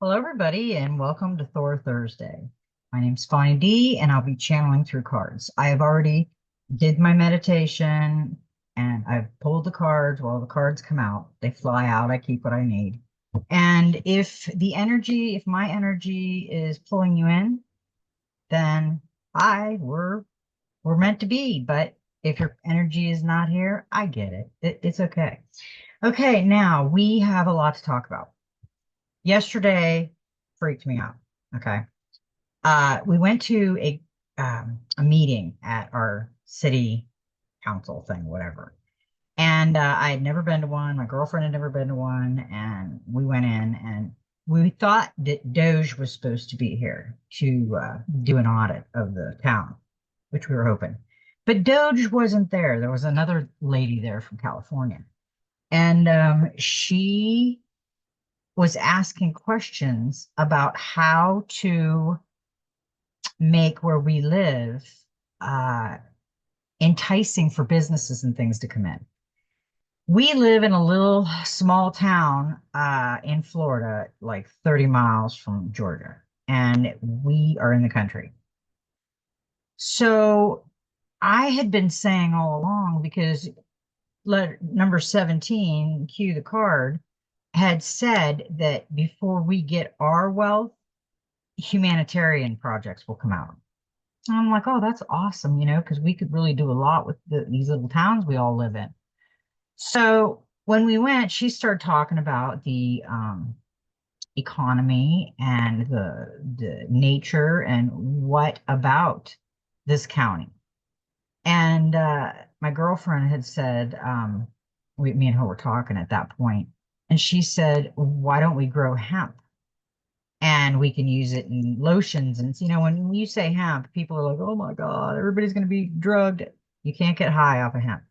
Hello, everybody, and welcome to Thor Thursday. My name's Bonnie D, and I'll be channeling through cards. I have already did my meditation, and I've pulled the cards. Well, the cards come out. They fly out. I keep what I need. And if my energy is pulling you in, then we're meant to be. But if your energy is not here, I get it. It's okay. Okay, now we have a lot to talk about. Yesterday freaked me out. Okay. We went to a meeting at our city council thing, whatever. And I had never been to one. My girlfriend had never been to one. And we went in and we thought that Doge was supposed to be here to do an audit of the town, which we were hoping. But Doge wasn't there. There was another lady there from California. And she was asking questions about how to make where we live uh, enticing for businesses and things to come in. We live in a little small town in Florida, like 30 miles from Georgia, and we are in the country. So I had been saying all along because letter number 17, cue the card, had said that before we get our wealth, humanitarian projects will come out. And I'm like, oh, that's awesome, because we could really do a lot with these little towns we all live in. So when we went, she started talking about the economy and the nature and what about this county. And my girlfriend had said, me and her were talking at that point, and she said, why don't we grow hemp? And we can use it in lotions. And when you say hemp, people are like, oh my God, everybody's going to be drugged. You can't get high off of hemp.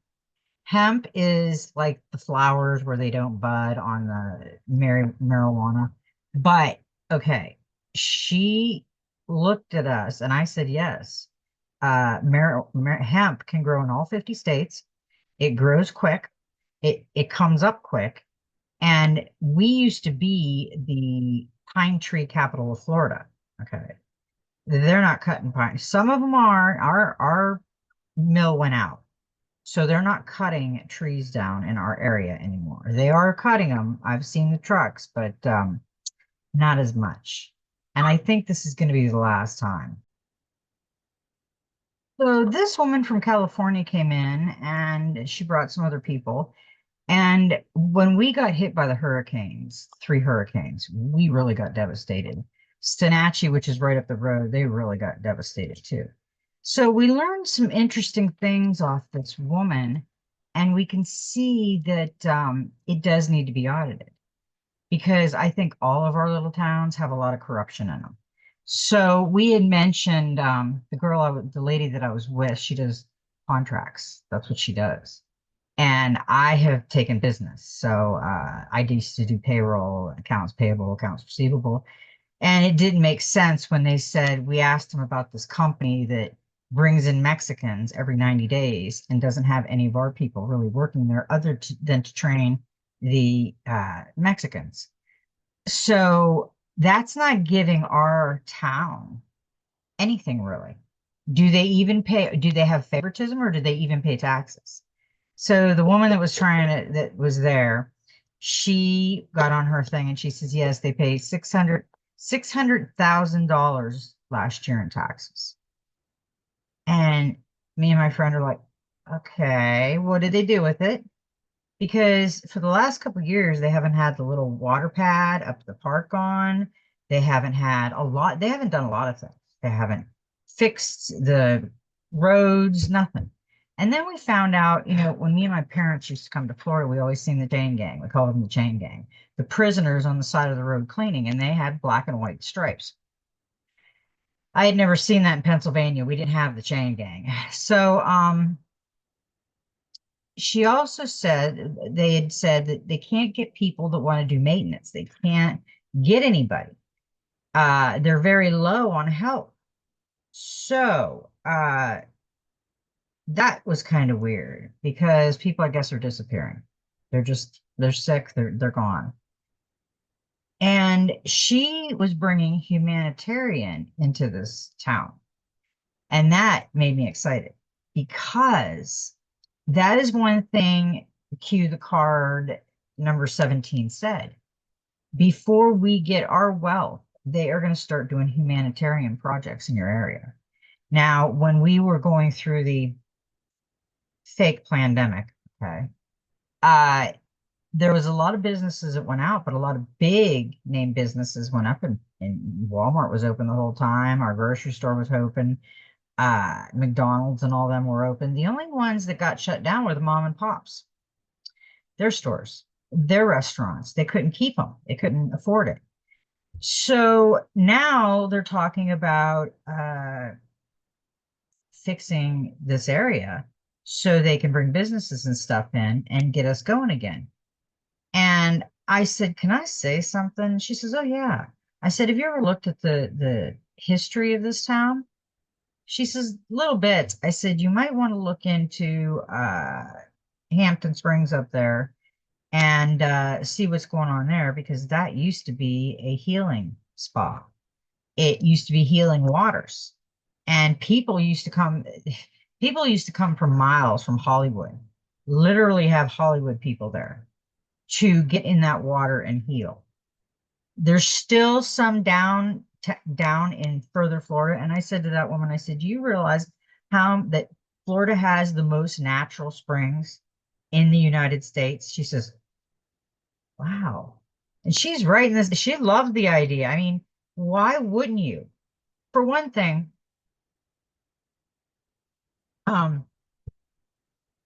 Hemp is like the flowers where they don't bud on the marijuana. But okay, she looked at us and I said, yes, hemp can grow in all 50 states. It grows quick. It comes up quick. And we used to be the pine tree capital of Florida. Okay. They're not cutting pine. Some of them are. Our mill went out. So they're not cutting trees down in our area anymore. They are cutting them. I've seen the trucks, but not as much. And I think this is going to be the last time. So this woman from California came in and she brought some other people. And when we got hit by the hurricanes, three hurricanes, we really got devastated. Stenatchie, which is right up the road, they really got devastated too. So we learned some interesting things off this woman, and we can see that it does need to be audited because I think all of our little towns have a lot of corruption in them. So we had mentioned the lady that I was with, she does contracts. That's what she does. And I have taken business. So I used to do payroll, accounts payable, accounts receivable. And it didn't make sense when they said, we asked them about this company that brings in Mexicans every 90 days and doesn't have any of our people really working there than to train the Mexicans. So that's not giving our town anything really. Do they have favoritism or do they even pay taxes? So the woman that was there, she got on her thing and she says, yes, they pay $600,000 last year in taxes. And me and my friend are like, okay, what did they do with it? Because for the last couple of years, they haven't had the little water pad up the park on. They haven't done a lot of things. They haven't fixed the roads, nothing. And then we found out, when me and my parents used to come to Florida, we always seen the chain gang. We called them the chain gang. The prisoners on the side of the road cleaning, and they had black and white stripes. I had never seen that in Pennsylvania. We didn't have the chain gang. So, she also said they had said that they can't get people that want to do maintenance. They can't get anybody. They're very low on help. So that was kind of weird because people, I guess, are disappearing. They're sick. They're gone. And she was bringing humanitarian into this town. And that made me excited because that is one thing, cue the card number 17 said. Before we get our wealth, they are going to start doing humanitarian projects in your area. Now, when we were going through the fake pandemic, okay, uh, there was a lot of businesses that went out, but a lot of big name businesses went up, and Walmart was open the whole time. Our grocery store was open. McDonald's and all them were open. The only ones that got shut down were the mom and pops, their stores, their restaurants. They couldn't keep them. They couldn't afford it. So now they're talking about fixing this area so they can bring businesses and stuff in and get us going again. And I said, "Can I say something?" She says, "Oh yeah." I said, "Have you ever looked at the history of this town?" She says, "Little bits." I said, "You might want to look into Hampton Springs up there and see what's going on there because that used to be a healing spa. It used to be healing waters, and people used to come from miles from Hollywood, literally have Hollywood people there to get in that water and heal. There's still some down in further Florida. And I said to that woman, I said, "Do you realize how that Florida has the most natural springs in the United States?" She says, "Wow." And she's right in this. She loved the idea. I mean, why wouldn't you? For one thing, um,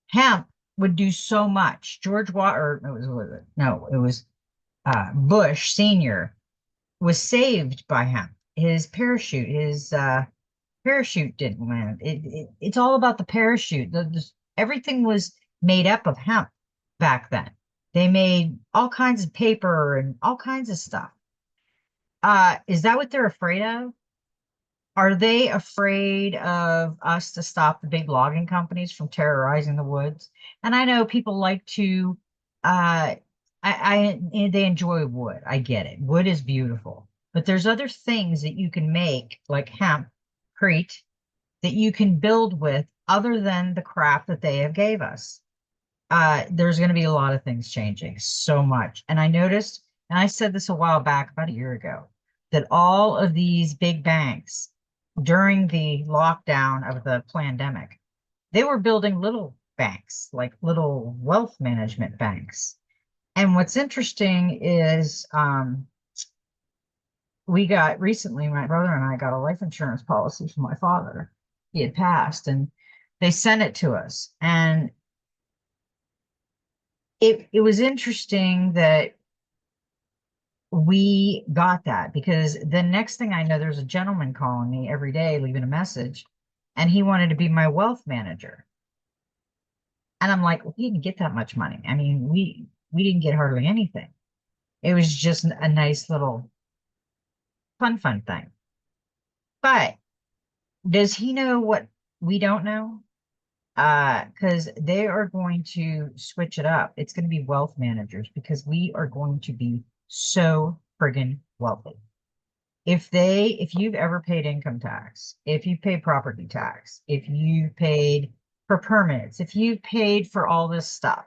hemp would do so much. George Watt, or it was it? No, it was Bush Senior was saved by hemp. His parachute didn't land. It's all about the parachute. Everything was made up of hemp back then. They made all kinds of paper and all kinds of stuff. Is that what they're afraid of? Are they afraid of us to stop the big logging companies from terrorizing the woods? And I know people like to, they enjoy wood. I get it. Wood is beautiful, but there's other things that you can make, like hemp, crete, that you can build with other than the crap that they have gave us. There's going to be a lot of things changing so much. And I noticed, and I said this a while back, about a year ago, that all of these big banks during the lockdown of the pandemic, they were building little banks, like little wealth management banks. And what's interesting is we got recently, my brother and I got a life insurance policy for my father. He had passed, and they sent it to us. And it was interesting that we got that because the next thing I know, there's a gentleman calling me every day, leaving a message, and he wanted to be my wealth manager. And I'm like, we didn't get that much money. I mean, we didn't get hardly anything. It was just a nice little fun thing. But does he know what we don't know? Because they are going to switch it up. It's going to be wealth managers because we are going to be so friggin' wealthy. If you've ever paid income tax, if you pay property tax, if you paid for permits, if you paid for all this stuff,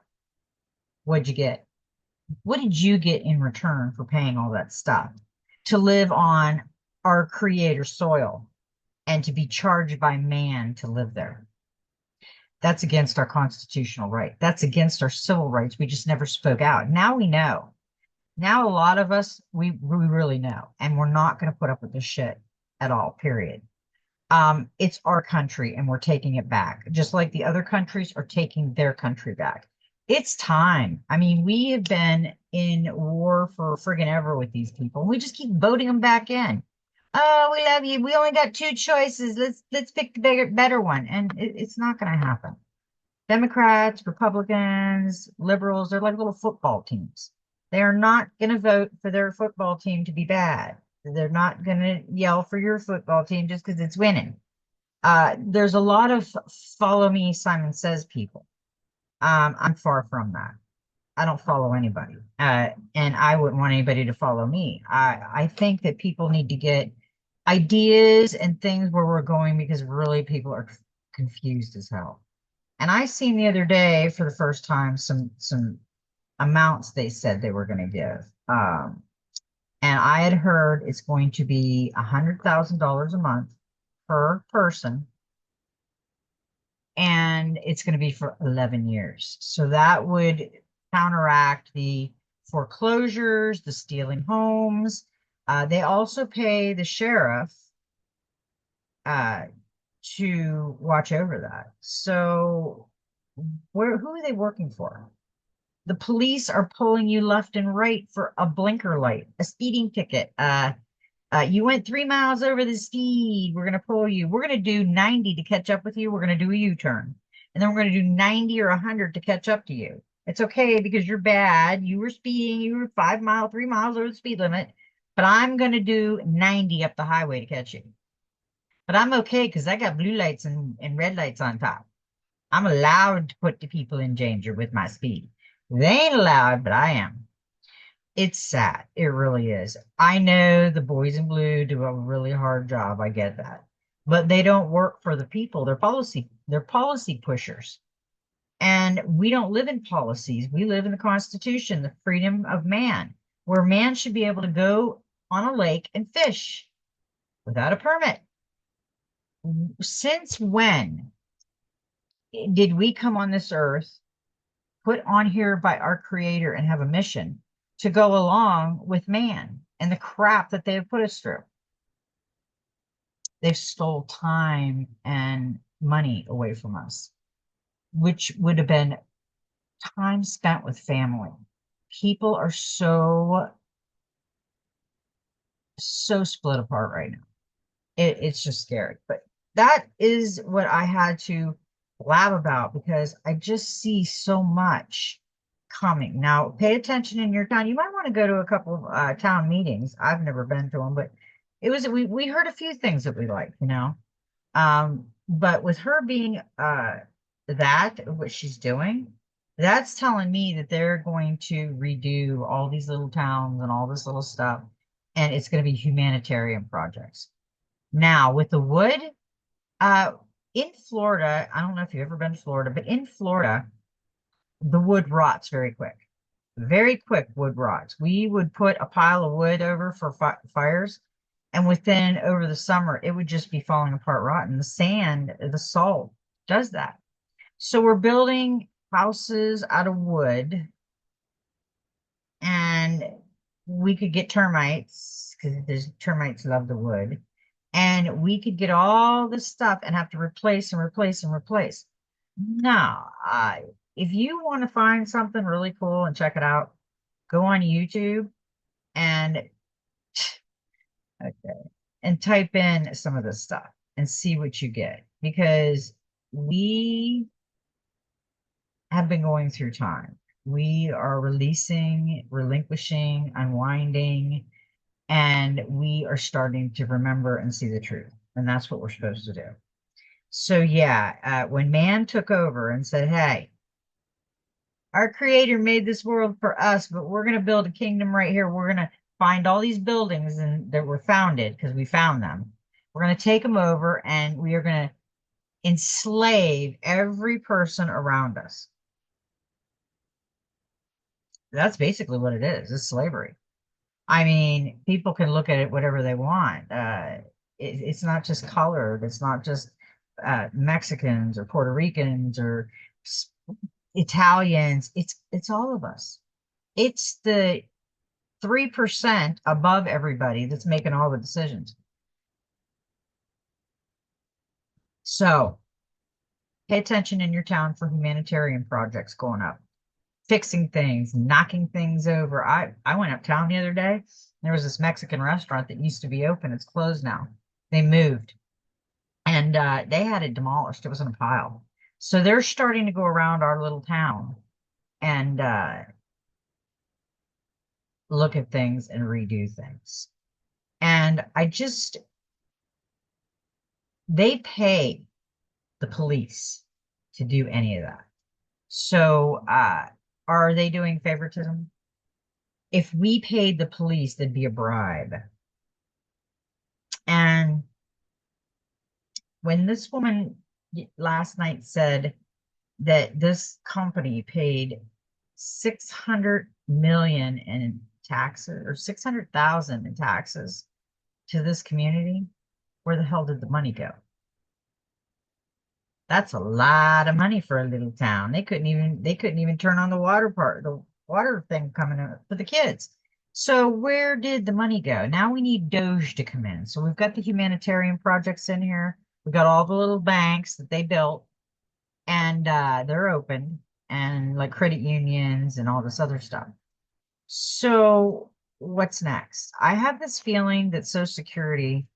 what'd you get? What did you get in return for paying all that stuff to live on our creator soil and to be charged by man to live there? That's against our constitutional right. That's against our civil rights. We just never spoke out. Now we know. Now a lot of us, we really know, and we're not going to put up with this shit at all, period. It's our country and we're taking it back, just like the other countries are taking their country back. It's time. I mean, we have been in war for friggin' ever with these people. We just keep voting them back in. Oh, we love you. We only got two choices. Let's pick the better one. And it's not going to happen. Democrats, Republicans, liberals, they're like little football teams. They are not going to vote for their football team to be bad. They're not going to yell for your football team just because it's winning. There's a lot of follow me, Simon Says people. I'm far from that. I don't follow anybody. And I wouldn't want anybody to follow me. I think that people need to get ideas and things where we're going because really people are confused as hell. And I seen the other day for the first time some amounts they said they were going to give. And I had heard it's going to be $100,000 a month per person, and it's going to be for 11 years. So that would counteract the foreclosures, the stealing homes. They also pay the sheriff uh, to watch over that. So who are they working for? The police are pulling you left and right for a blinker light, a speeding ticket. You went 3 miles over the speed. We're going to pull you. We're going to do 90 to catch up with you. We're going to do a U-turn. And then we're going to do 90 or 100 to catch up to you. It's okay because you're bad. You were speeding. You were 5 miles, 3 miles over the speed limit. But I'm going to do 90 up the highway to catch you. But I'm okay because I got blue lights and red lights on top. I'm allowed to put the people in danger with my speed. They ain't allowed, but I am. It's sad. It really is. I know the boys in blue do a really hard job. I get that. But they don't work for the people. They're policy pushers. And we don't live in policies. We live in the Constitution, the freedom of man, where man should be able to go on a lake and fish without a permit. Since when did we come on this earth, put on here by our creator and have a mission to go along with man and the crap that they have put us through? They've stole time and money away from us, which would have been time spent with family. People are so split apart right now. It's just scary. But that is what I had to blab about because I just see so much coming. Now, pay attention in your town. You might want to go to a couple of town meetings. I've never been to them, but we heard a few things that we like. But with her being what she's doing, that's telling me that they're going to redo all these little towns and all this little stuff, and it's going to be humanitarian projects. Now, with the wood, uh, in Florida, I don't know if you've ever been to Florida, but in Florida, the wood rots very quick. Very quick wood rots. We would put a pile of wood over for fires, and within over the summer, it would just be falling apart rotten. The sand, the salt does that. So we're building houses out of wood, and we could get termites because the termites love the wood. And we could get all this stuff and have to replace and replace and replace. No, if you want to find something really cool and check it out, go on YouTube and okay, and type in some of this stuff and see what you get because we have been going through time. We are releasing, relinquishing, unwinding, and we are starting to remember and see the truth. And that's what we're supposed to do. So yeah, when man took over and said, hey, our creator made this world for us, but we're going to build a kingdom right here. We're going to find all these buildings that were founded because we found them. We're going to take them over and we are going to enslave every person around us. That's basically what it is. It's slavery. I mean, people can look at it whatever they want. It's not just colored. It's not just Mexicans or Puerto Ricans or Italians. It's all of us. It's the 3% above everybody that's making all the decisions. So pay attention in your town for humanitarian projects going up, fixing things, knocking things over. I went uptown the other day. There was this Mexican restaurant that used to be open. It's closed now. They moved and they had it demolished. It was in a pile. So they're starting to go around our little town and look at things and redo things. And they pay the police to do any of that. So Are they doing favoritism? If we paid the police, there'd be a bribe. And when this woman last night said that this company paid 600 million in taxes or 600,000 in taxes to this community, where the hell did the money go? That's a lot of money for a little town. They couldn't even turn on the water thing coming out for the kids. So where did the money go? Now we need Doge to come in. So we've got the humanitarian projects in here. We got all the little banks that they built, and they're open, and like credit unions and all this other stuff. So what's next? I have this feeling that Social Security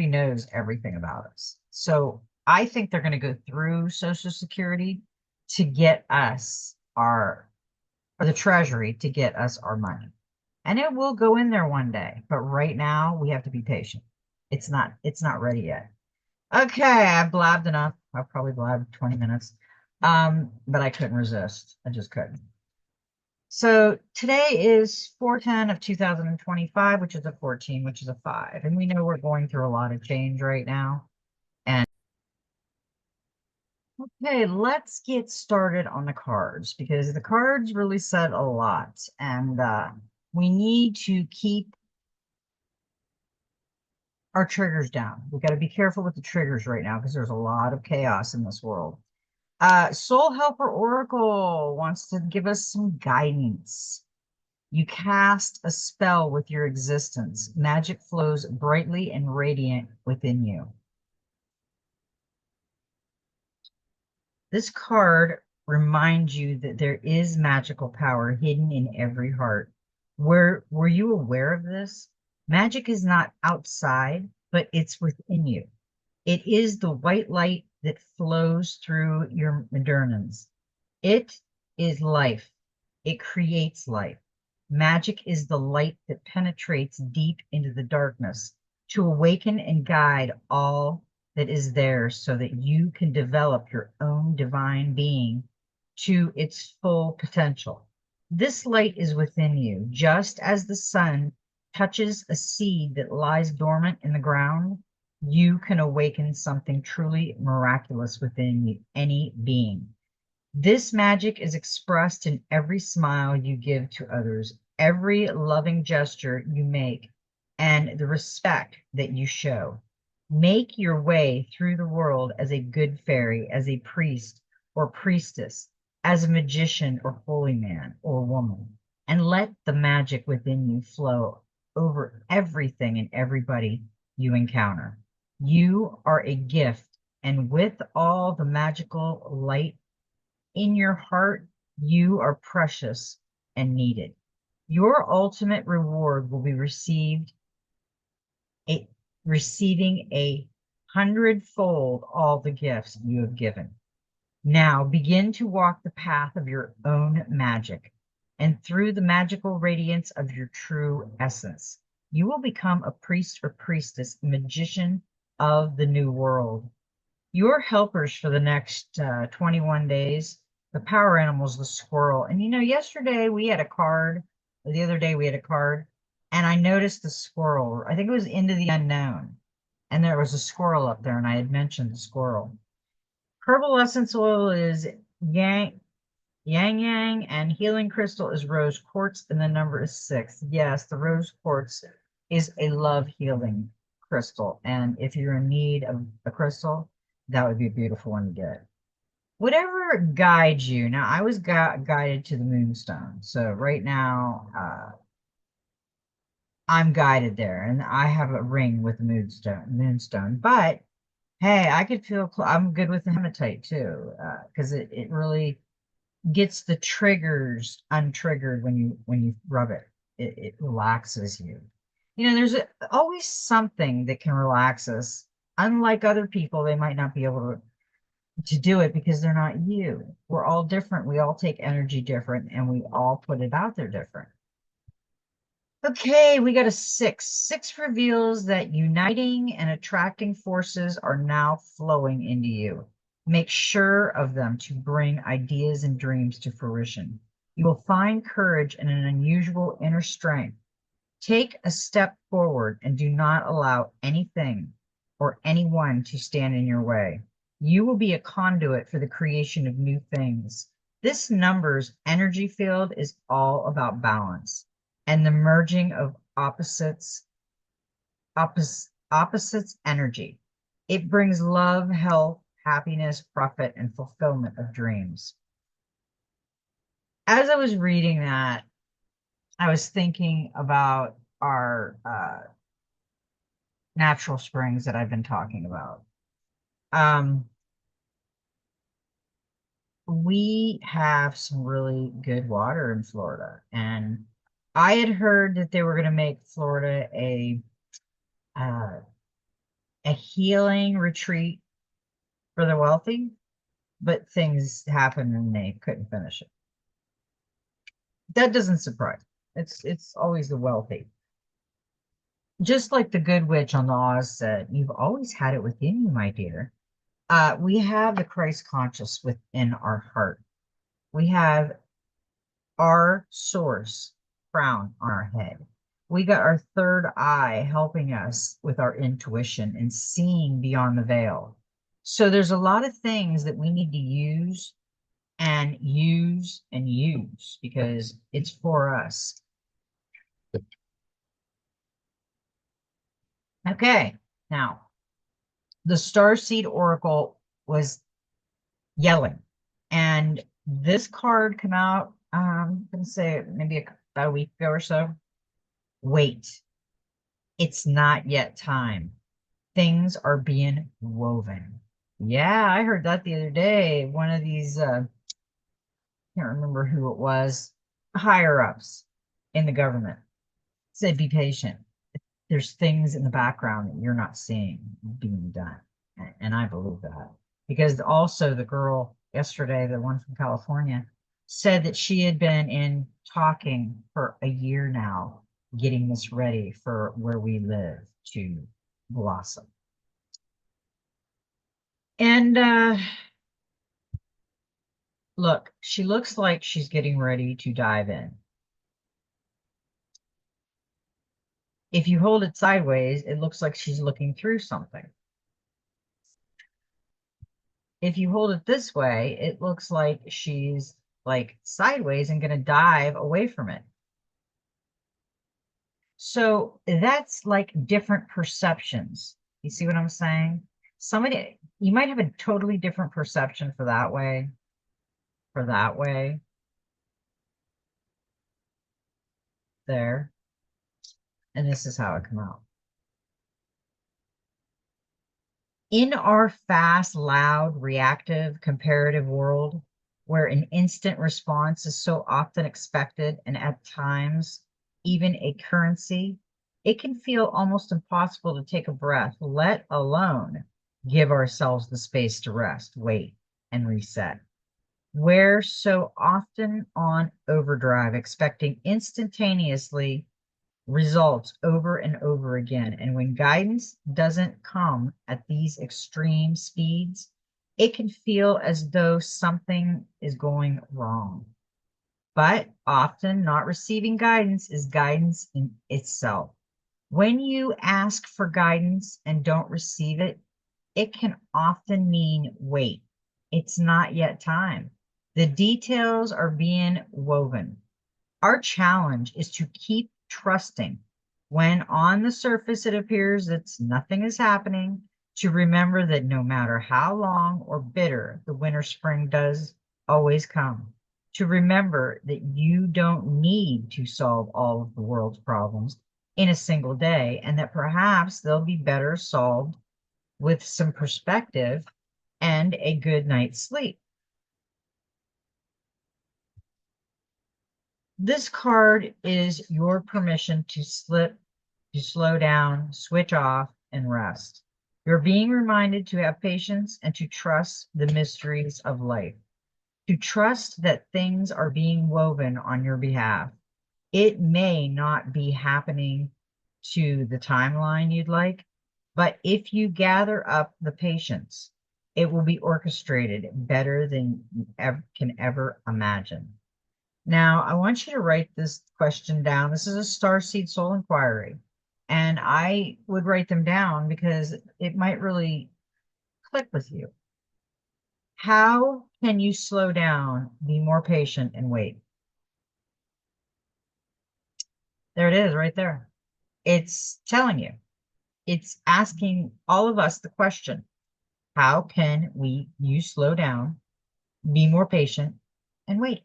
knows everything about us. So I think they're going to go through Social Security to get us or the Treasury to get us our money. And it will go in there one day. But right now we have to be patient. It's not ready yet. Okay, I've blabbed enough. I've probably blabbed 20 minutes. But I couldn't resist. I just couldn't. So today is 410 of 2025, which is a 14, which is a 5. And we know we're going through a lot of change right now. And okay, let's get started on the cards because the cards really said a lot. And we need to keep our triggers down. We got to be careful with the triggers right now because there's a lot of chaos in this world. Soul Helper Oracle wants to give us some guidance. You cast a spell with your existence. Magic flows brightly and radiant within you. This card reminds you that there is magical power hidden in every heart. Were you aware of this? Magic is not outside, but it's within you. It is the white light that flows through your medernans. It is life. It creates life. Magic is the light that penetrates deep into the darkness to awaken and guide all that is there so that you can develop your own divine being to its full potential. This light is within you, just as the sun touches a seed that lies dormant in the ground. You can awaken something truly miraculous within any being. This magic is expressed in every smile you give to others, every loving gesture you make, and the respect that you show. Make your way through the world as a good fairy, as a priest or priestess, as a magician or holy man or woman, and let the magic within you flow over everything and everybody you encounter. You are a gift, and with all the magical light in your heart, you are precious and needed. Your ultimate reward will be a, receiving a hundredfold all the gifts you have given. Now begin to walk the path of your own magic, and through the magical radiance of your true essence, you will become a priest or priestess, magician of the new world. Your helpers for the next 21 days, the power animals, the squirrel. And yesterday we had a card, or the other day we had a card, and I noticed the squirrel. I think it was Into the Unknown. And there was a squirrel up there, and I had mentioned the squirrel. Herbal essence oil is yang, and healing crystal is rose quartz, and the number is 6. Yes, the rose quartz is a love healing crystal. And if you're in need of a crystal, that would be a beautiful one to get. Whatever guides you. Now, I was guided to the moonstone. So right now, I'm guided there, and I have a ring with the moonstone. But hey, I could feel I'm good with the hematite too, because it really gets the triggers untriggered when you rub it. It relaxes you. There's always something that can relax us. Unlike other people, they might not be able to do it because they're not you. We're all different. We all take energy different, and we all put it out there different. Okay, we got a 6. 6 reveals that uniting and attracting forces are now flowing into you. Make sure of them to bring ideas and dreams to fruition. You will find courage and an unusual inner strength. Take a step forward and do not allow anything or anyone to stand in your way. You will be a conduit for the creation of new things. This number's energy field is all about balance and the merging of opposites energy. It brings love, health, happiness, profit, and fulfillment of dreams. As I was reading that, I was thinking about our natural springs that I've been talking about. We have some really good water in Florida, and I had heard that they were going to make Florida uh, a healing retreat for the wealthy, but things happened and they couldn't finish it. That doesn't surprise me. It's always the wealthy. Just like the good witch on the Oz said, you've always had it within you, my dear. We have the Christ conscious within our heart. We have our source crown on our head. We got our third eye helping us with our intuition and seeing beyond the veil. So there's a lot of things that we need to use and use and use because it's for us. Okay, now the Starseed Oracle was yelling, and this card came out, I'm going to say maybe about a week ago or so. Wait, it's not yet time. Things are being woven. Yeah, I heard that the other day. One of these, can't remember who it was, higher ups in the government said, be patient. There's things in the background that you're not seeing being done. And I believe that. Because also the girl yesterday, the one from California, said that she had been in talking for a year now, getting this ready for where we live to blossom. And look, she looks like she's getting ready to dive in. If you hold it sideways, it looks like she's looking through something. If you hold it this way, it looks like she's like sideways and going to dive away from it. So that's like different perceptions. You see what I'm saying? Somebody, you might have a totally different perception for that way, there. And this is how it come out. In our fast, loud, reactive, comparative world, where an instant response is so often expected and at times even a currency, it can feel almost impossible to take a breath, let alone give ourselves the space to rest, wait, and reset. We're so often on overdrive, expecting instantaneously results over and over again. And when guidance doesn't come at these extreme speeds, it can feel as though something is going wrong. But often not receiving guidance is guidance in itself. When you ask for guidance and don't receive it, it can often mean wait, it's not yet time. The details are being woven. Our challenge is to keep trusting when on the surface it appears that nothing is happening, to remember that no matter how long or bitter the winter spring does always come, to remember that you don't need to solve all of the world's problems in a single day, and that perhaps they'll be better solved with some perspective and a good night's sleep. This card is your permission to slow down, switch off, and rest. You're being reminded to have patience and to trust the mysteries of life, to trust that things are being woven on your behalf. It may not be happening to the timeline you'd like, but if you gather up the patience It will be orchestrated better than you can ever imagine. Now, I want you to write this question down. This is a starseed soul inquiry. And I would write them down because it might really click with you. How can you slow down, be more patient, and wait? There it is right there. It's telling you, it's asking all of us the question, how can you slow down, be more patient, and wait?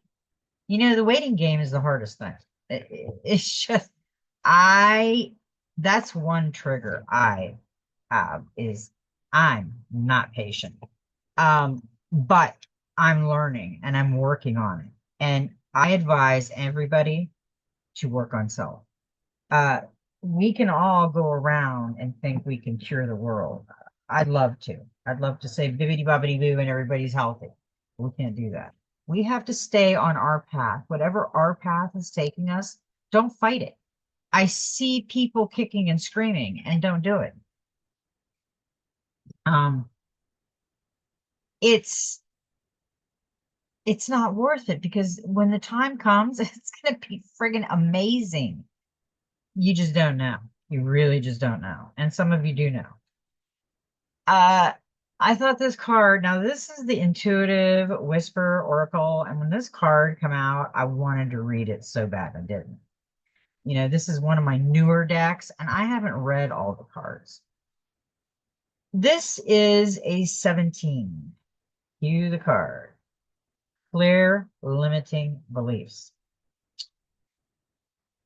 You know, the waiting game is the hardest thing. It's just, I, that's one trigger I have is I'm not patient. But I'm learning and I'm working on it. And I advise everybody to work on self. Uh, we can all go around and think we can cure the world. I'd love to. I'd love to say bibbity bobbity boo and everybody's healthy. We can't do that. We have to stay on our path. Whatever our path is taking us, don't fight it. I see people kicking and screaming and don't do it. Um, it's it's not worth it because when the time comes, it's gonna be friggin' amazing. You just don't know. You really just don't know. And some of you do know. Uh, I thought this card, now this is the Intuitive Whisper Oracle, and when this card come out, I wanted to read it so bad I didn't. You know, this is one of my newer decks, and I haven't read all the cards. This is a 17. Cue the card. Clear limiting beliefs.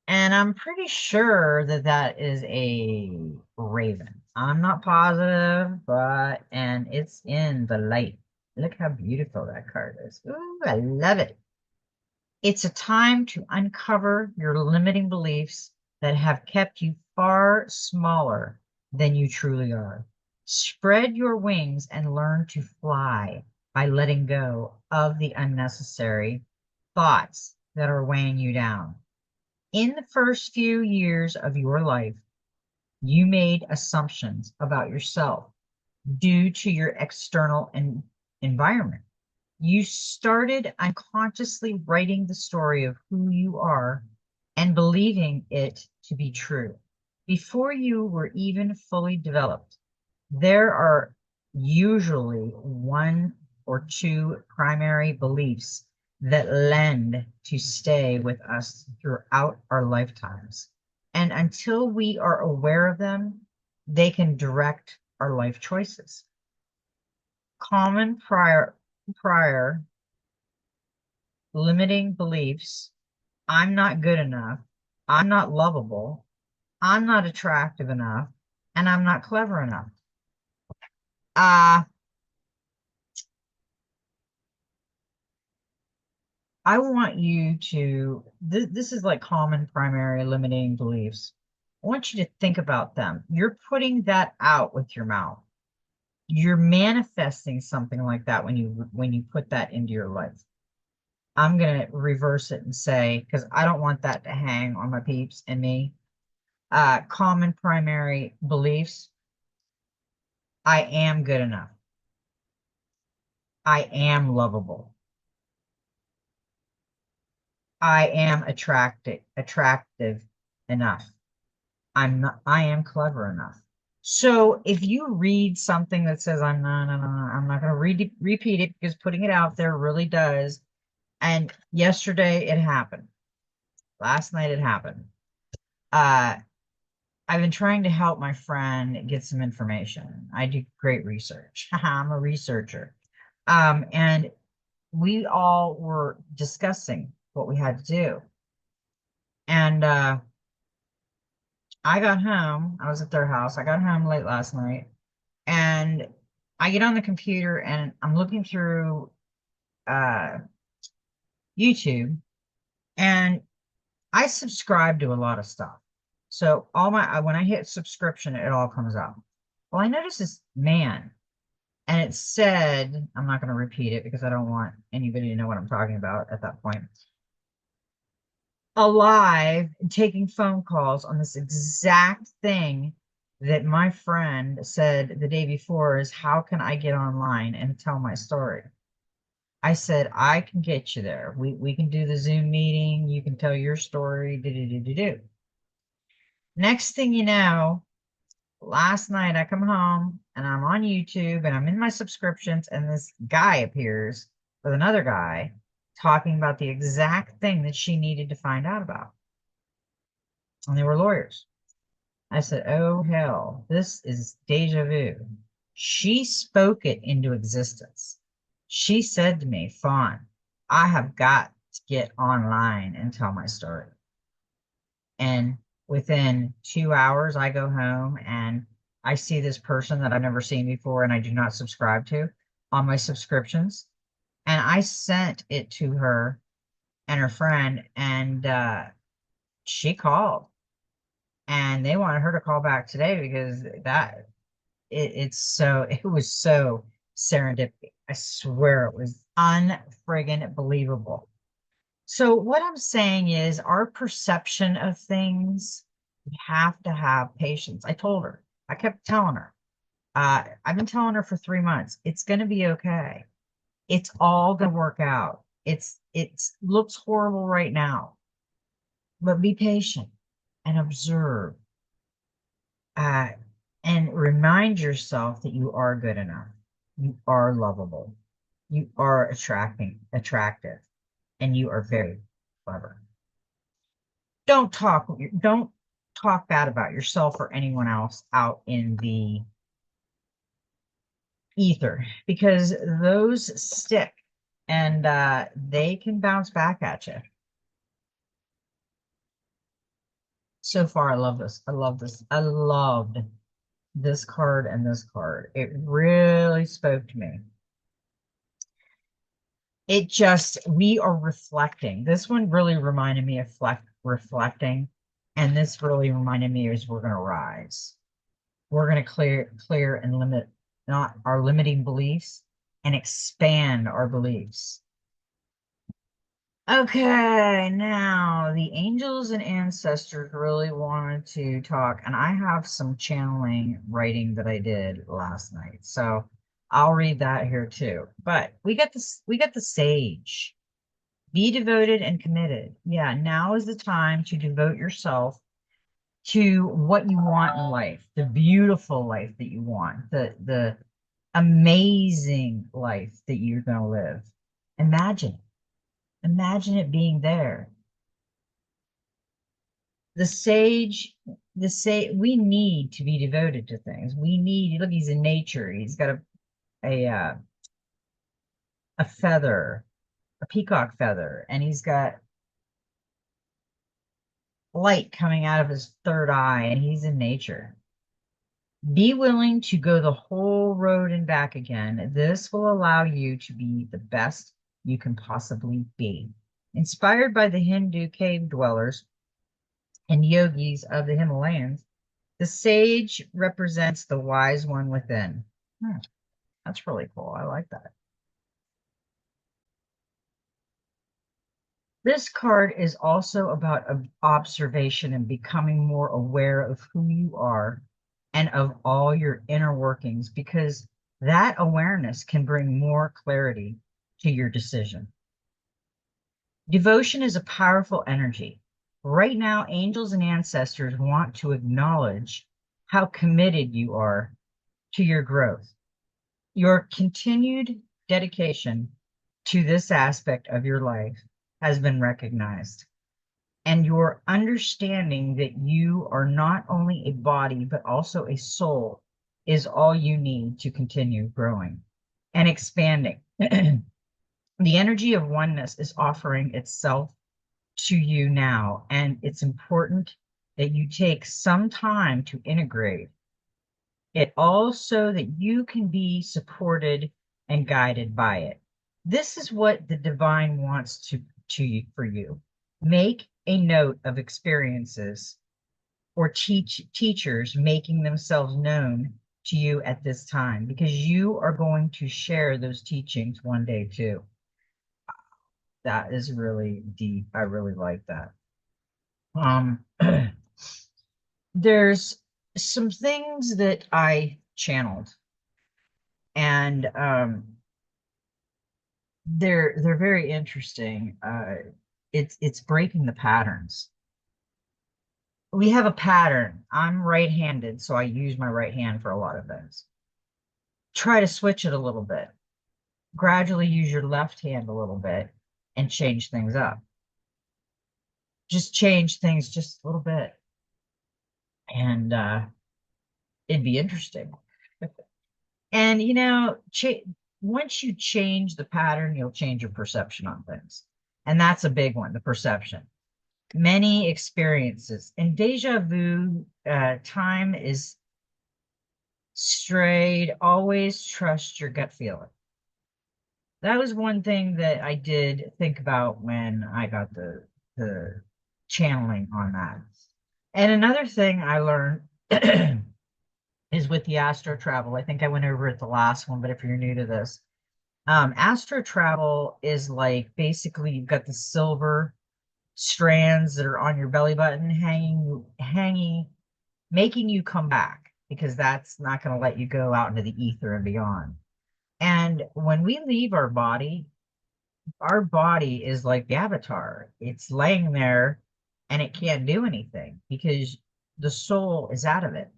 And I'm pretty sure that that is a raven. I'm not positive, but, and it's in the light. Look how beautiful that card is. Ooh, I love it. It's a time to uncover your limiting beliefs that have kept you far smaller than you truly are. Spread your wings and learn to fly by letting go of the unnecessary thoughts that are weighing you down. In the first few years of your life, you made assumptions about yourself due to your external environment. You started unconsciously writing the story of who you are and believing it to be true before you were even fully developed. There are usually one or two primary beliefs that lend to stay with us throughout our lifetimes. And until we are aware of them, they can direct our life choices. Common prior limiting beliefs: I'm not good enough, I'm not lovable, I'm not attractive enough, and I'm not clever enough. Uh, I want you to, this is like common primary limiting beliefs. I want you to think about them. You're putting that out with your mouth. You're manifesting something like that when you put that into your life. I'm going to reverse it and say, because I don't want that to hang on my peeps and me. Common primary beliefs: I am good enough. I am lovable. I am attractive enough. I am clever enough. So if you read something that says I'm not going to repeat it because putting it out there really does. And yesterday it happened. Last night it happened. Uh, I've been trying to help my friend get some information. I do great research. I'm a researcher. And we all were discussing what we had to do. And I got home. I was at their house. I got home late last night. And I get on the computer and I'm looking through uh, YouTube. And I subscribe to a lot of stuff. So when I hit subscription, it all comes up. Well, I noticed this man, and it said, I'm not going to repeat it because I don't want anybody to know what I'm talking about at that point. Alive, taking phone calls on this exact thing that my friend said the day before is, how can I get online and tell my story? I said, I can get you there. We can do the Zoom meeting. You can tell your story. Do, do, do, do, do. Next thing you know, last night I come home and I'm on YouTube and I'm in my subscriptions, and this guy appears with another guy talking about the exact thing that she needed to find out about. And they were lawyers. I said, oh, hell, this is deja vu. She spoke it into existence. She said to me, Fawn, I have got to get online and tell my story. And within 2 hours, I go home and I see this person that I've never seen before and I do not subscribe to on my subscriptions. And I sent it to her and her friend, and she called. And they wanted her to call back today because it was so serendipity. I swear it was unfriggin' believable. So what I'm saying is our perception of things, we have to have patience. I told her, I kept telling her, I've been telling her for 3 months, it's going to be okay. It's all going to work out. It's looks horrible right now, but be patient and observe, uh, and remind yourself that you are good enough. You are lovable. You are attractive, and you are very clever. Don't talk bad about yourself or anyone else out in the ether, because those stick, and they can bounce back at you. So far, I love this. I love this. I loved this card and this card. It really spoke to me. We are reflecting. This one really reminded me of reflecting. And this really reminded me is we're going to rise. We're going to clear and limit not our limiting beliefs and expand our beliefs. Okay, now the angels and ancestors really wanted to talk, and I have some channeling writing that I did last night. So I'll read that here too. But we got the sage. Be devoted and committed. Yeah, now is the time to devote yourself to what you want in life, the beautiful life that you want, the amazing life that you're going to live. Imagine, imagine it being there. The sage, we need to be devoted to things. We need, look, he's in nature. He's got a feather, a peacock feather, and he's got light coming out of his third eye, and he's in nature. Be willing to go the whole road and back again. This will allow you to be the best you can possibly be. Inspired by the Hindu cave dwellers and yogis of the Himalayas, the sage represents the wise one within. That's really cool. I like that. This card is also about observation and becoming more aware of who you are and of all your inner workings, because that awareness can bring more clarity to your decision. Devotion is a powerful energy. Right now, angels and ancestors want to acknowledge how committed you are to your growth. Your continued dedication to this aspect of your life has been recognized. And your understanding that you are not only a body, but also a soul is all you need to continue growing and expanding. The energy of oneness is offering itself to you now, and it's important that you take some time to integrate it all so that you can be supported and guided by it. This is what the divine wants for you. Make a note of experiences or teachers making themselves known to you at this time, because you are going to share those teachings one day too. That is really deep. I really like that. Um, there's some things that I channeled, and they're very interesting. It's breaking the patterns. We have a pattern. I'm right-handed, so I use my right hand for a lot of things. Try to switch it a little bit. Gradually use your left hand a little bit and change things up. Just change things just a little bit, and it'd be interesting. And once you change the pattern, you'll change your perception on things. And that's a big one, the perception. Many experiences. In deja vu, time is strayed. Always trust your gut feeling. That was one thing that I did think about when I got the channeling on that. And another thing I learned is with the astro travel. I think I went over it the last one, but if you're new to this, astro travel is like basically you've got the silver strands that are on your belly button hanging, making you come back because that's not going to let you go out into the ether and beyond. And when we leave our body is like the avatar. It's laying there and it can't do anything because the soul is out of it.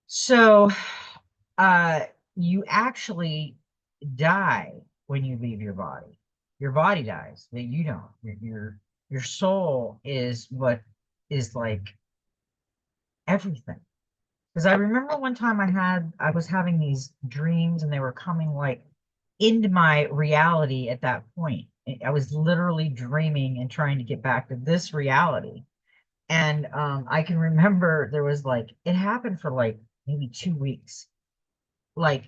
So, uh, you actually die when you leave your body. Your body dies, but you don't. Your soul is what is like everything. Because I remember one time I was having these dreams and they were coming like into my reality at that point. I was literally dreaming and trying to get back to this reality. And I can remember there was like it happened for like maybe 2 weeks. Like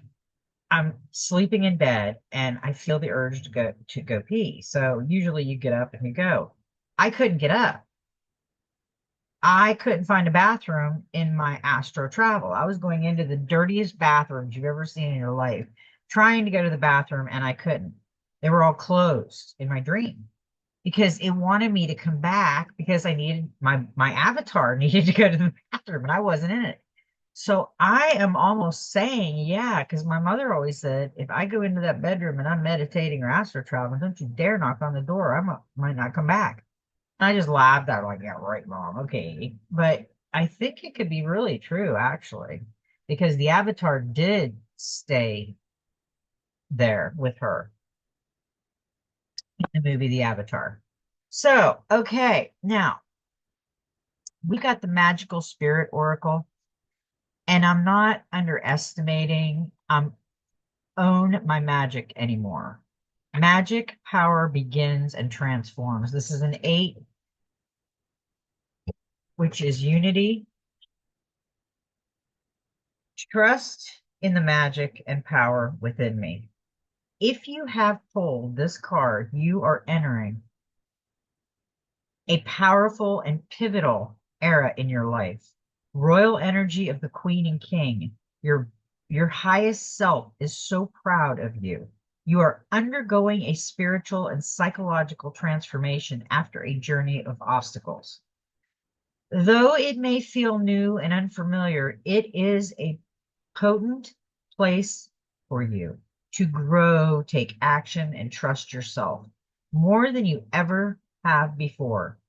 I'm sleeping in bed and I feel the urge to go pee. So usually you get up and you go. I couldn't get up. I couldn't find a bathroom in my astro travel. I was going into the dirtiest bathrooms you've ever seen in your life, trying to go to the bathroom, and I couldn't. They were all closed in my dream because it wanted me to come back because I needed my avatar needed to go to the bathroom and I wasn't in it. So I am almost saying, yeah, because my mother always said, if I go into that bedroom and I'm meditating or astro traveling, don't you dare knock on the door. Might not come back. I just laughed at her like, yeah, right, mom. Okay. But I think it could be really true, actually, because the avatar did stay there with her in the movie The Avatar. So, okay, now we got the magical spirit oracle, and I'm not underestimating own my magic anymore. Magic power begins and transforms. This is an 8, which is unity. Trust in the magic and power within me. If you have pulled this card, you are entering a powerful and pivotal era in your life. Royal energy of the Queen and King. Your highest self is so proud of you. You are undergoing a spiritual and psychological transformation after a journey of obstacles. Though it may feel new and unfamiliar, it is a potent place for you to grow, take action, and trust yourself more than you ever have before.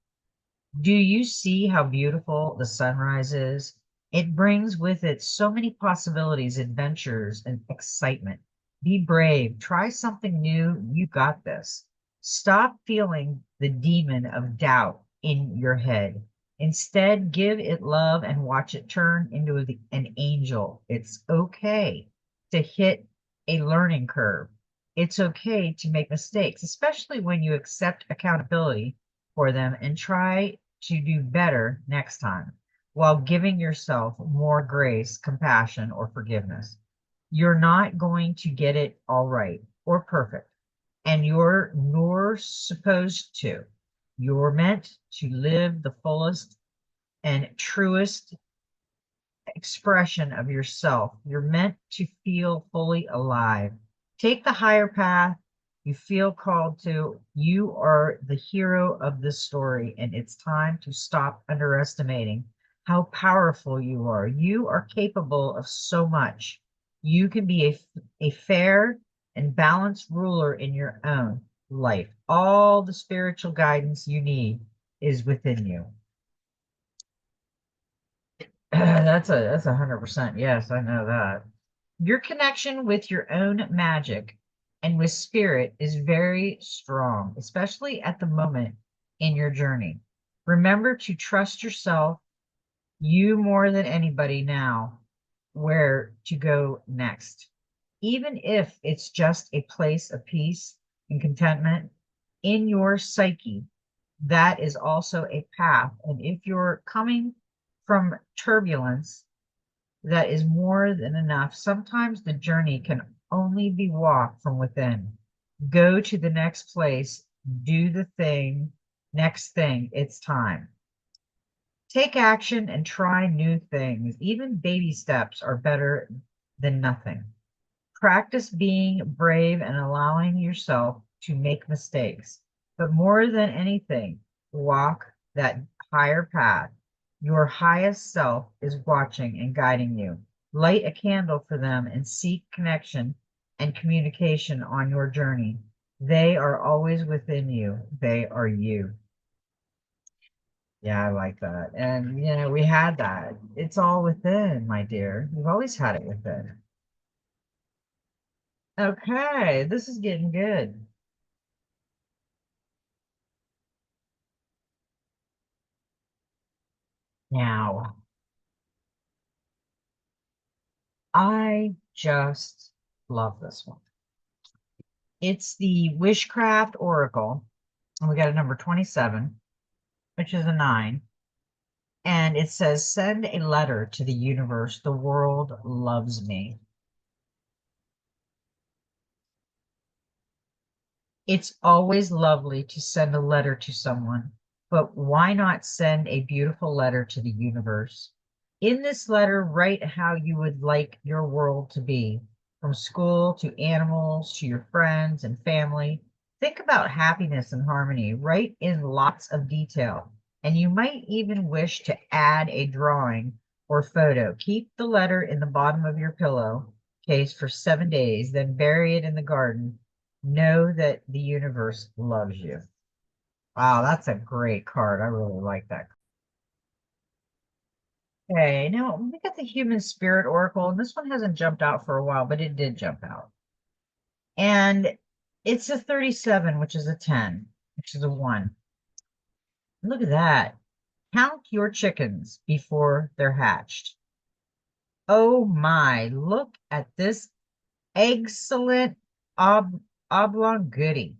Do you see how beautiful the sunrise is? It brings with it so many possibilities, adventures, and excitement. Be brave. Try something new. You got this. Stop feeling the demon of doubt in your head. Instead, give it love and watch it turn into an angel. It's okay to hit a learning curve. It's okay to make mistakes, especially when you accept accountability for them and try to do better next time while giving yourself more grace, compassion, or forgiveness. You're not going to get it all right or perfect, and you're nor supposed to. You're meant to live the fullest and truest expression of yourself. You're meant to feel fully alive. Take the higher path you feel called to. You are the hero of this story, and it's time to stop underestimating how powerful you are. You are capable of so much. You can be a fair and balanced ruler in your own life. All the spiritual guidance you need is within you. That's 100% yes, I know that. Your connection with your own magic and with spirit is very strong, especially at the moment in your journey. Remember to trust yourself, you more than anybody now, where to go next. Even if it's just a place of peace and contentment in your psyche, that is also a path. And if you're coming from turbulence, that is more than enough. Sometimes the journey can only be walked from within. Go to the next place, do the thing, next thing, it's time. Take action and try new things. Even baby steps are better than nothing. Practice being brave and allowing yourself to make mistakes. But more than anything, walk that higher path. Your highest self is watching and guiding you. Light a candle for them and seek connection and communication on your journey. They are always within you. They are you. Yeah, I like that. And, we had that. It's all within, my dear. We've always had it within. Okay, this is getting good. Now, I just love this one. It's the Wishcraft Oracle, and we got a number 27, which is a 9. And it says, send a letter to the universe. The world loves me. It's always lovely to send a letter to someone, but why not send a beautiful letter to the universe? In this letter, write how you would like your world to be, from school to animals to your friends and family. Think about happiness and harmony. Write in lots of detail, and you might even wish to add a drawing or photo. Keep the letter in the bottom of your pillow case for 7 days, then bury it in the garden. Know that the universe loves you. Wow, that's a great card. I really like that. Okay, now we got the Human Spirit Oracle, and this one hasn't jumped out for a while, but it did jump out. And it's a 37, which is a 10, which is a 1. Look at that. Count your chickens before they're hatched. Oh my, look at this excellent oblong goodie.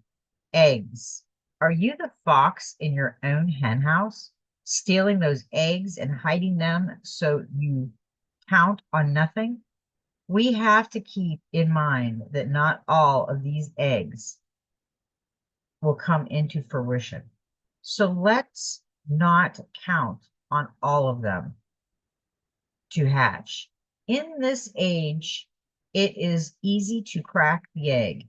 Eggs. Are you the fox in your own hen house, stealing those eggs and hiding them so you count on nothing? We have to keep in mind that not all of these eggs will come into fruition. So let's not count on all of them to hatch. In this age, it is easy to crack the egg,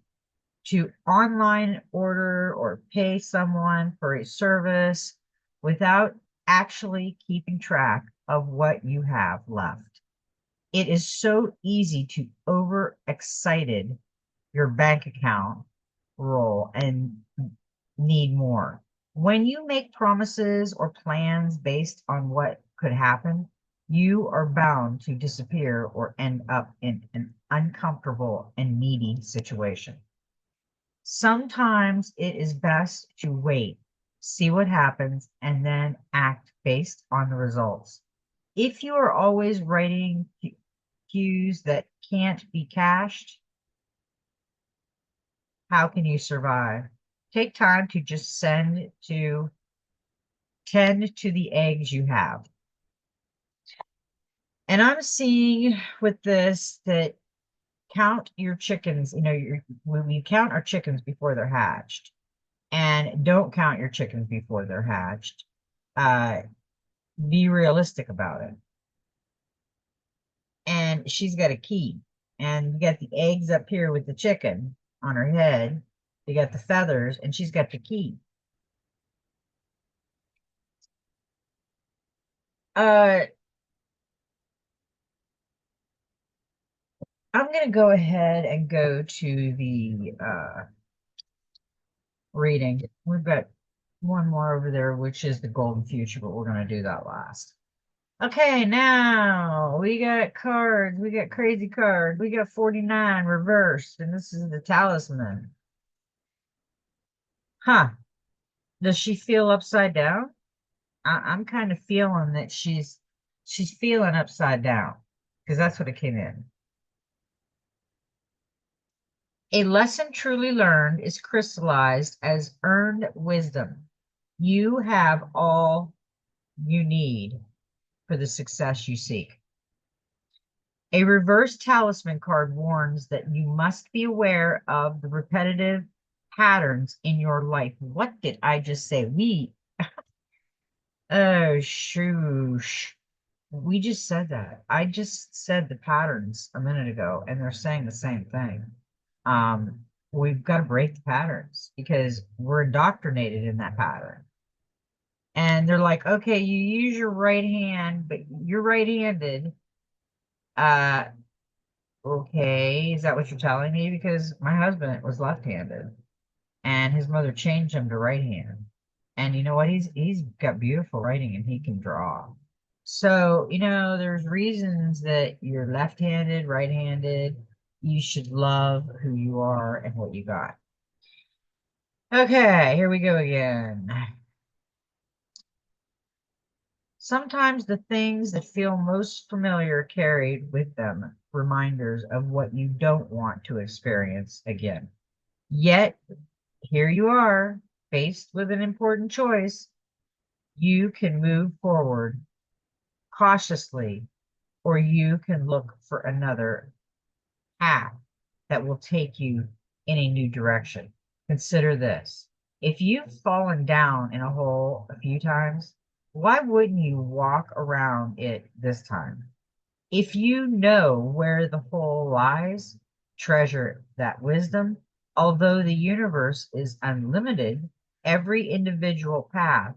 to online order or pay someone for a service without actually keeping track of what you have left. It is so easy to overexcited your bank account roll and need more. When you make promises or plans based on what could happen, you are bound to disappear or end up in an uncomfortable and needy situation. Sometimes it is best to wait, see what happens, and then act based on the results. If you are always writing cues that can't be cashed, how can you survive? Take time to just tend to the eggs you have. And I'm seeing with this that count your chickens, when we count our chickens before they're hatched, and don't count your chickens before they're hatched. Uh, be realistic about it. And she's got a key, and you got the eggs up here with the chicken on her head. You got the feathers, and she's got the key. Uh, I'm going to go ahead and go to the reading. We've got one more over there, which is the golden future, but we're going to do that last. Okay, now we got cards. We got crazy cards. We got 49 reversed, and this is the talisman. Huh. Does she feel upside down? I'm kind of feeling that she's feeling upside down because that's what it came in. A lesson truly learned is crystallized as earned wisdom. You have all you need for the success you seek. A reverse talisman card warns that you must be aware of the repetitive patterns in your life. What did I just say? Oh, shoosh. We just said that. I just said the patterns a minute ago, and they're saying the same thing. We've got to break the patterns because we're indoctrinated in that pattern. And they're like, okay, you use your right hand, but you're right-handed. Uh, okay, is that what you're telling me? Because my husband was left-handed, and his mother changed him to right hand. And you know what? He's got beautiful writing, and he can draw. So, there's reasons that you're left-handed, right-handed. You should love who you are and what you got. Okay, here we go again. Sometimes the things that feel most familiar carried with them reminders of what you don't want to experience again. Yet, here you are, faced with an important choice. You can move forward cautiously, or you can look for another path that will take you in a new direction. Consider this. If you've fallen down in a hole a few times, why wouldn't you walk around it this time? If you know where the hole lies, treasure that wisdom. Although the universe is unlimited, every individual path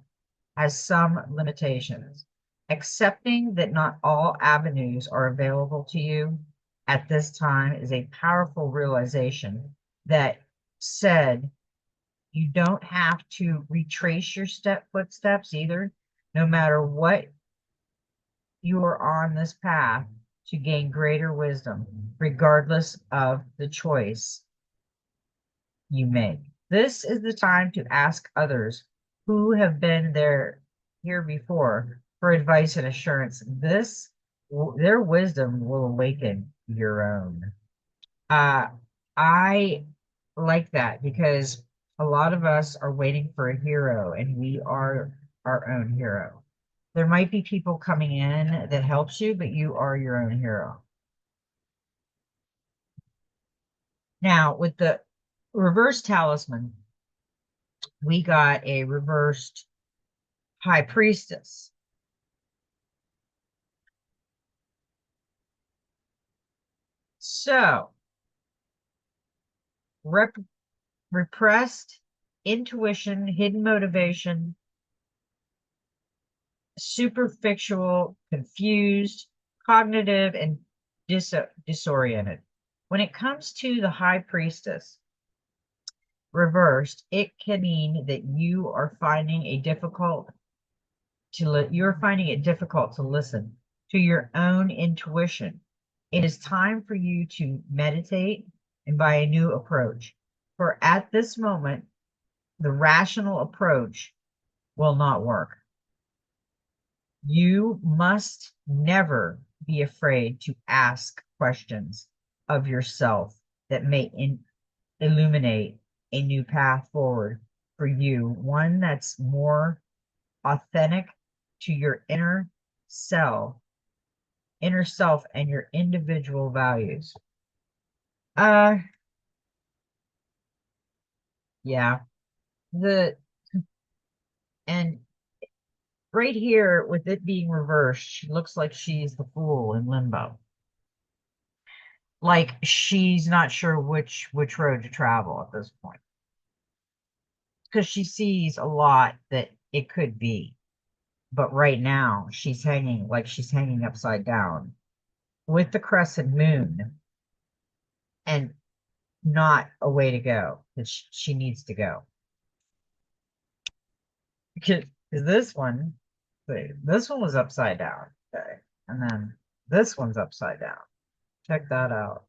has some limitations. Accepting that not all avenues are available to you at this time is a powerful realization that said you don't have to retrace your footsteps either, no matter what you are on this path to gain greater wisdom, regardless of the choice you make. This is the time to ask others who have been there here before for advice and assurance. Their wisdom will awaken your own. Uh, I like that because a lot of us are waiting for a hero and we are our own hero. There might be people coming in that helps you, but you are your own hero. Now, with the reverse talisman, we got a reversed high priestess. So, repressed intuition, hidden motivation, superficial, confused, cognitive, and disoriented. When it comes to the high priestess reversed, it can mean that you're finding it difficult to listen to your own intuition. It is time for you to meditate and buy a new approach. For at this moment, the rational approach will not work. You must never be afraid to ask questions of yourself that may illuminate a new path forward for you, one that's more authentic to your self and your individual values. Uh yeah. The and right here with it being reversed, she looks like she's the fool in limbo. Like she's not sure which road to travel at this point. Because she sees a lot that it could be. but right now she's hanging upside down with the crescent moon and not a way to go. She needs to go. Because this one was upside down. Okay. And then this one's upside down. Check that out.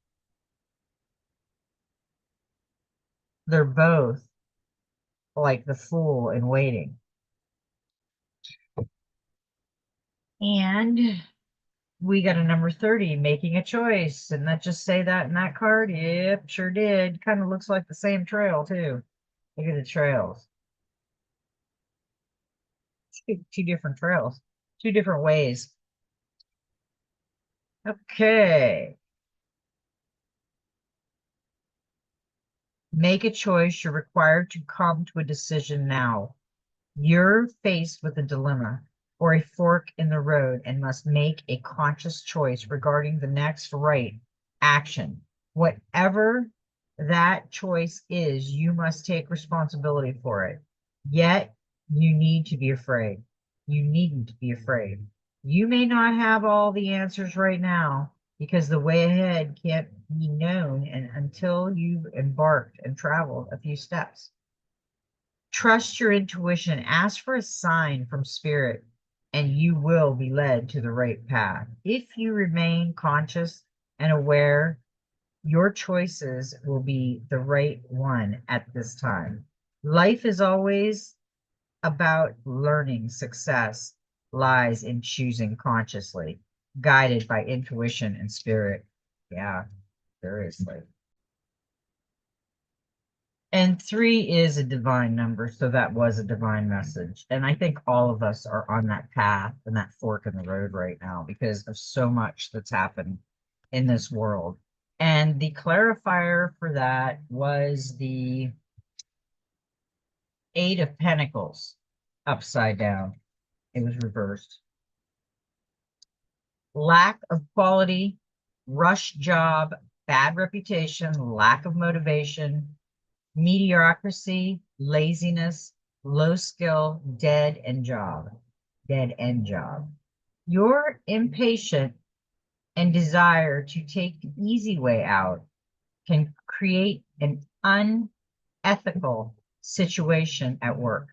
They're both like the fool in waiting. And we got a number 30, making a choice. Didn't that just say that in that card? Yep, sure did. Kind of looks like the same trail, too. Look at the trails. Two different trails, two different ways. Okay. Make a choice. You're required to come to a decision now. You're faced with a dilemma or a fork in the road and must make a conscious choice regarding the next right action. Whatever that choice is, you must take responsibility for it. Yet, you need to be afraid. You needn't be afraid. You may not have all the answers right now because the way ahead can't be known until you've embarked and traveled a few steps. Trust your intuition, ask for a sign from spirit, and you will be led to the right path. If you remain conscious and aware, your choices will be the right one at this time. Life is always about learning. Success lies in choosing consciously, guided by intuition and spirit. Yeah, seriously. And 3 is a divine number, so that was a divine message. And I think all of us are on that path and that fork in the road right now because of so much that's happened in this world. And the clarifier for that was the 8 of Pentacles upside down. It was reversed. Lack of quality, rush job, bad reputation, lack of motivation, mediocrity, laziness, low skill, dead end job. You're impatient and desire to take the easy way out can create an unethical situation at work,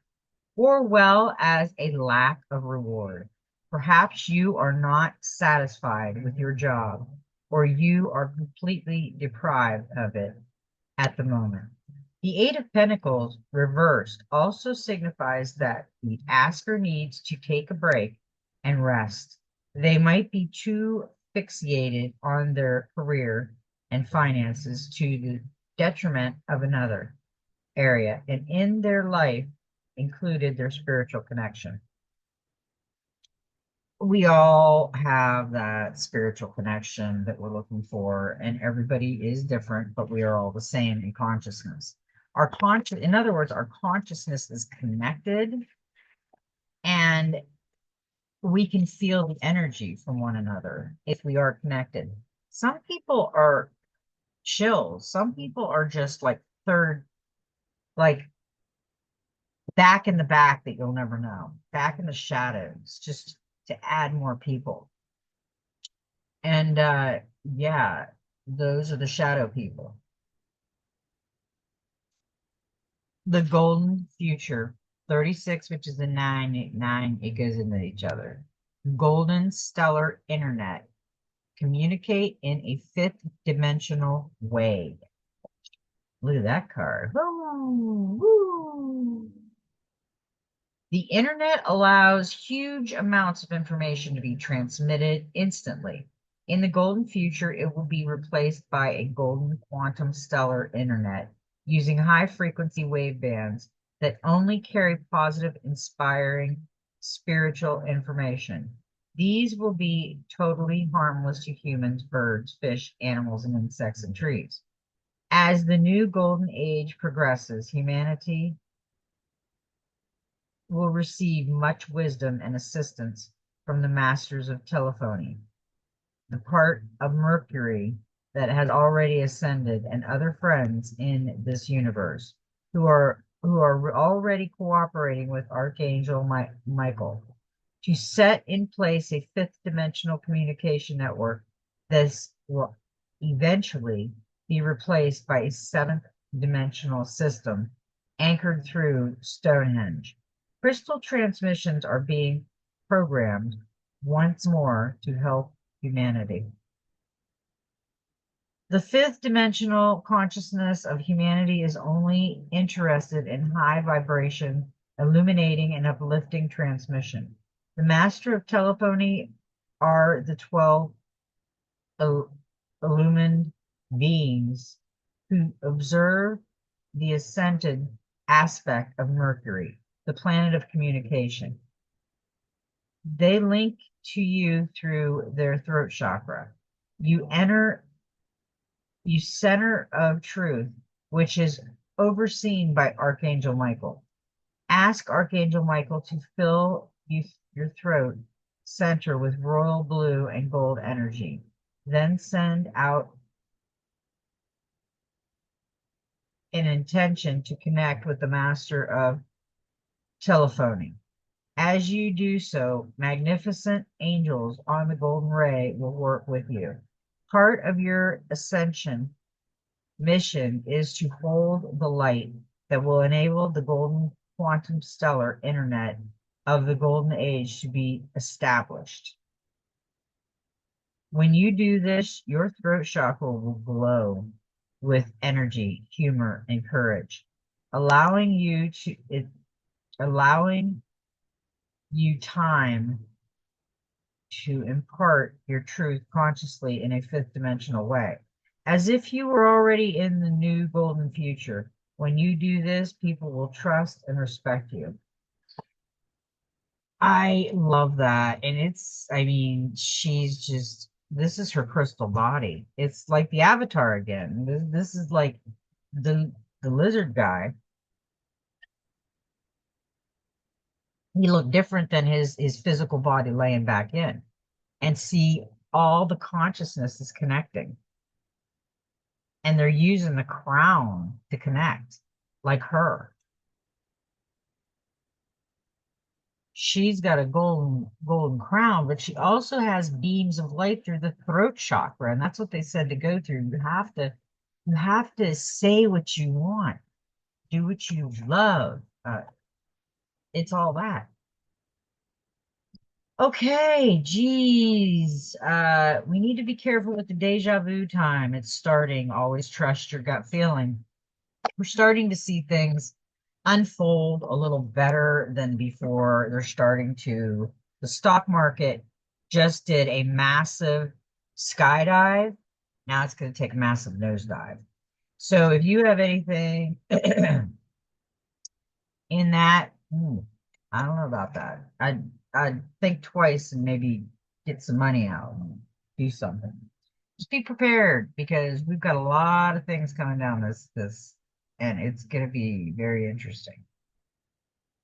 or well as a lack of reward. Perhaps you are not satisfied with your job, or you are completely deprived of it at the moment. The 8 of Pentacles reversed also signifies that the asker needs to take a break and rest. They might be too fixated on their career and finances to the detriment of another area, and in their life included their spiritual connection. We all have that spiritual connection that we're looking for, and everybody is different, but we are all the same in consciousness. In other words, our consciousness is connected, and we can feel the energy from one another if we are connected. Some people are chill. Some people are just like like back in the back that you'll never know, back in the shadows, just to add more people. And yeah, those are the shadow people. The golden future, 36, which is a 9, it goes into each other. Golden stellar internet. Communicate in a fifth dimensional way. Look at that card. Woo, woo. The internet allows huge amounts of information to be transmitted instantly. In the golden future, it will be replaced by a golden quantum stellar internet using high frequency wave bands that only carry positive, inspiring, spiritual information. These will be totally harmless to humans, birds, fish, animals, and insects and trees. As the new golden age progresses, humanity will receive much wisdom and assistance from the masters of telephony, the part of Mercury that has already ascended, and other friends in this universe who are already cooperating with Archangel Michael. to set in place a fifth dimensional communication network that will eventually be replaced by a seventh dimensional system anchored through Stonehenge. Crystal transmissions are being programmed once more to help humanity. The fifth dimensional consciousness of humanity is only interested in high vibration, illuminating, and uplifting transmission. The master of telephony are the 12 illumined beings who observe the ascended aspect of Mercury, the planet of communication. They link to you through their throat chakra. You center of truth, which is overseen by Archangel Michael. Ask Archangel Michael to fill your throat center with royal blue and gold energy. Then send out an intention to connect with the master of telephony. As you do so, magnificent angels on the golden ray will work with you. Part of your ascension mission is to hold the light that will enable the golden quantum stellar internet of the golden age to be established. When you do this, your throat chakra will glow with energy, humor, and courage, allowing you time to impart your truth consciously in a fifth dimensional way, as if you were already in the new golden future. When you do this, people will trust and respect you. I love that. And I mean, this is her crystal body. It's like the Avatar again. This is like the lizard guy. He looked different than his physical body laying back in. And see, all the consciousness is connecting. And they're using the crown to connect, like her. She's got a golden crown, but she also has beams of light through the throat chakra, and that's what they said to go through. You have to say what you want, do what you love. It's all that. Okay, geez. We need to be careful with the deja vu time. It's starting. Always trust your gut feeling. We're starting to see things unfold a little better than before. The stock market just did a massive skydive. Now it's going to take a massive nosedive. So if you have anything in that, I don't know about that. I'd think twice and maybe get some money out and do something. Just be prepared because we've got a lot of things coming down this and it's going to be very interesting.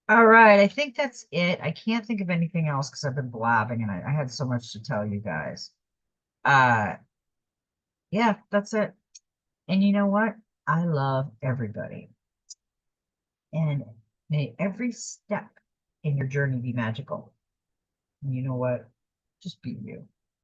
All right, I think that's it. I can't think of anything else because I've been blabbing and I had so much to tell you guys. Uh, yeah, that's it. And you know what? I love everybody. And may every step in your journey be magical. And you know what? Just be you.